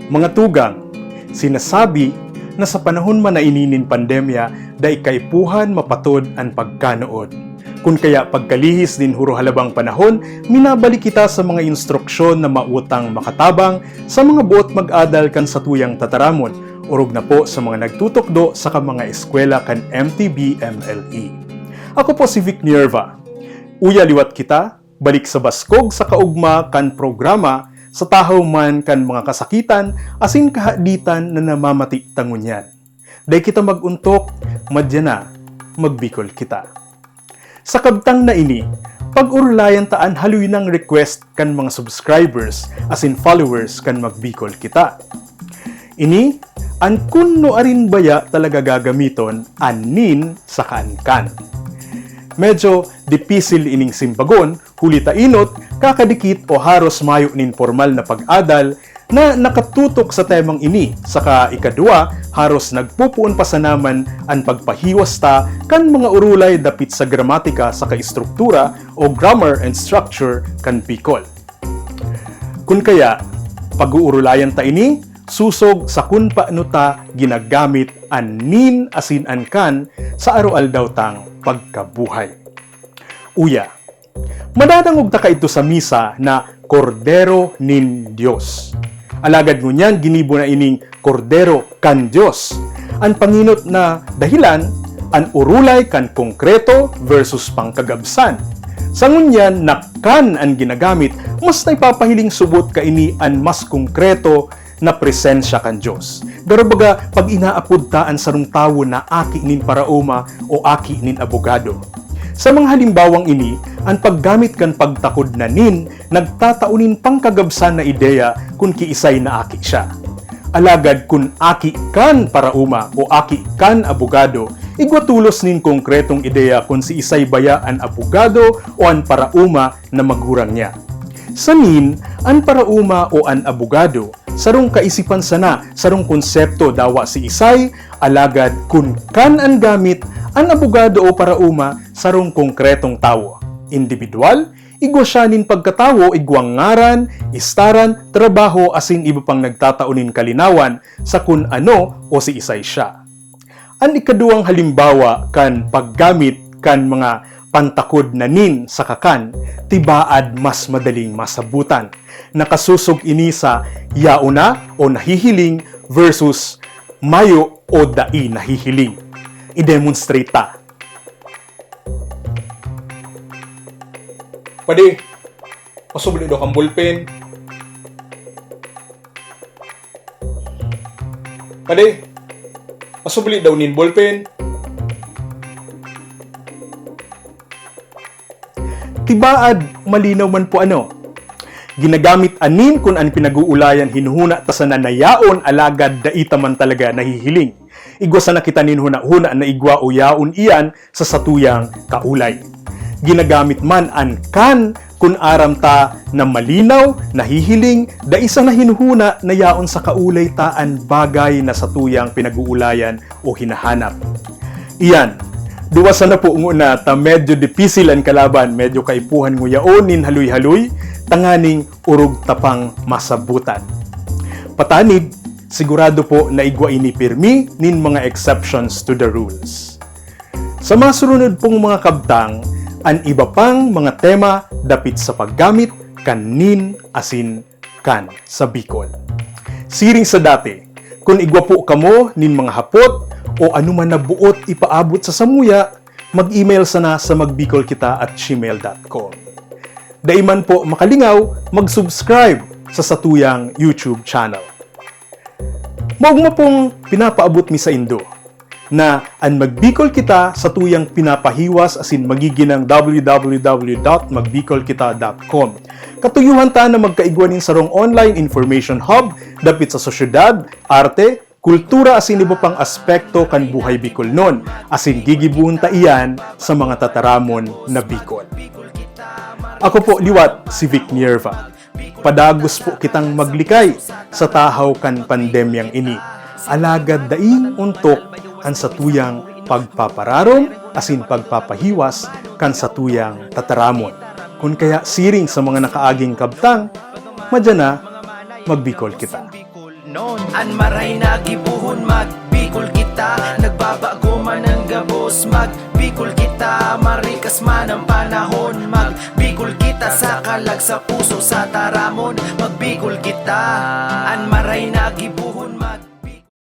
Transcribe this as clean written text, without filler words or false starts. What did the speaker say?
Mga tugang, sinasabi na sa panahon man na ininin pandemya, da ikaipuhan mapatod ang pagkanood. Kung kaya pagkalihis din huro halabang panahon, minabalik kita sa mga instruksyon na mautang makatabang sa mga buot mag-adal kan sa tuyang tataramon, urog na po sa mga nagtutukdo sa mga eskwela kan MTB MLE. Ako po si Vic Nierva. Uya liwat kita, balik sa baskog sa kaugma kan programa sa tahaw man kan mga kasakitan asin kahaditan na namamati tangunyan. Day kita maguntok, madya na, magbikol kita. Sa kabtang na ini, pag-urulayan taan haluy ng request kan mga subscribers asin followers kan magbikol kita. Ini, an kunno arin baya talaga gagamiton anin sa kan-kan. Medyo dipisil ining simbagon, hulita inot, kakadikit o haros mayo nin formal na pag-adal na nakatutok sa temang ini. Saka ikadua, haros nagpupuon pa sa naman ang pagpahiwas ta kan mga urulay dapit sa gramatika sa kaistruktura o grammar and structure kan Bicol. Kun kaya, pag-uurulayan ta ini, susog sa kun paano ta ginagamit anin asin an kan sa arual daw tang pagkabuhay. Uya, madadangog ta ka ito sa misa na Kordero nin Dios. Alagad ngunyan ginibo na ining Kordero kan Dios. Ang panginot na dahilan, ang urulay kan konkreto versus pangkagabsan. Sa ngunyan na kan ang ginagamit, mas naipapahiling subot ka ini ang mas konkreto na presensya kan Diyos. Darabaga, pag inaapod taan sarong tawo na aki nin paraoma o aki nin abogado. Sa mga halimbawang ini, ang paggamit kan pagtakod na nin, nagtataunin pangkagabsan na ideya kung kiisay na aki siya. Alagad kung aki kan parauma o aki kan abogado, igwatulos nin konkretong ideya kung si isay baya ang abogado o ang parauma na magurang niya. Sa nin, ang parauma o ang abogado, sarong kaisipan sana, sarong konsepto dawa si isay, alagad kung kan ang gamit, ang abogado o parauma, sarong konkretong tawo. Individual, igwa siya nin pagkatawo, igwang ngaran, istaran, trabaho, asin iba pang nagtataunin kalinawan sa kun ano o si isay siya. Ang ikaduang halimbawa kan paggamit kan mga pantakod na nin sa kakan, tibaad mas madaling masabutan. Nakasusog ini sa yauna o nahihiling versus mayo o dai nahihiling. I-demonstrate ta. Pwede, pasubli daw kang ballpen. Pwede, pasubli daw nin ballpen. Tibaad, malinaw man po ano. Ginagamit anin kung ang pinag-uulayan hinuhuna ta sa nanayaon alagad daita man talaga nahihiling. Igwa sa nakita ninhuna-huna na igwa o yaon iyan sa satuyang kaulay. Ginagamit man an kan kung aram ta na malinaw, nahihiling, da isa na hinuhuna na yaon sa kaulay taan bagay na satuyang pinag-uulayan o hinahanap. Iyan, duwasan na po na ta medyo dipisil ang kalaban, medyo kaipuhan nguyaon nin haluy-haluy, tanganing urog tapang masabutan. Patanid, sigurado po na igwa ini pirmi nin mga exceptions to the rules. Sa masurunod pong mga kabtang, ang iba pang mga tema dapit sa paggamit kanin asin kan sa Bicol. Siring sa dati, kung igwa po kamo nin mga hapot o anuman na buot ipaabot sa samuya, mag-email sana sa magbicolkita@gmail.com. Daiman po makalingaw, mag-subscribe sa satuyang YouTube channel. Maugma pong pinapaabot mi sa Indo na ang Magbicol Kita sa tuyang pinapahiwas asin magiginang www.magbicolkita.com. Katuyuhan ta na magkaigwanin sarong online information hub dapit sa sosyedad, arte, kultura asin iba pang aspekto kan buhay Bicolnon asin gigibuon ta iyan sa mga tataramon na Bicol. Ako po liwat si Vic Nierva. Padagos po kitang maglikay sa tahaw kan pandemyang ini. Alagad daing untok ang satuyang pagpapararom asin pagpapahiwas kan satuyang tataramon. Kung kaya siring sa mga nakaaging kabtang, madya na, magbikol kita. noon. An maray nagibuhon magbikol kita, nagbabago man ang gabos magbikol kita, marikas man ang panahon magbikol kita, sa kalag sa puso sa taramon magbikol kita. An maray nagibuhon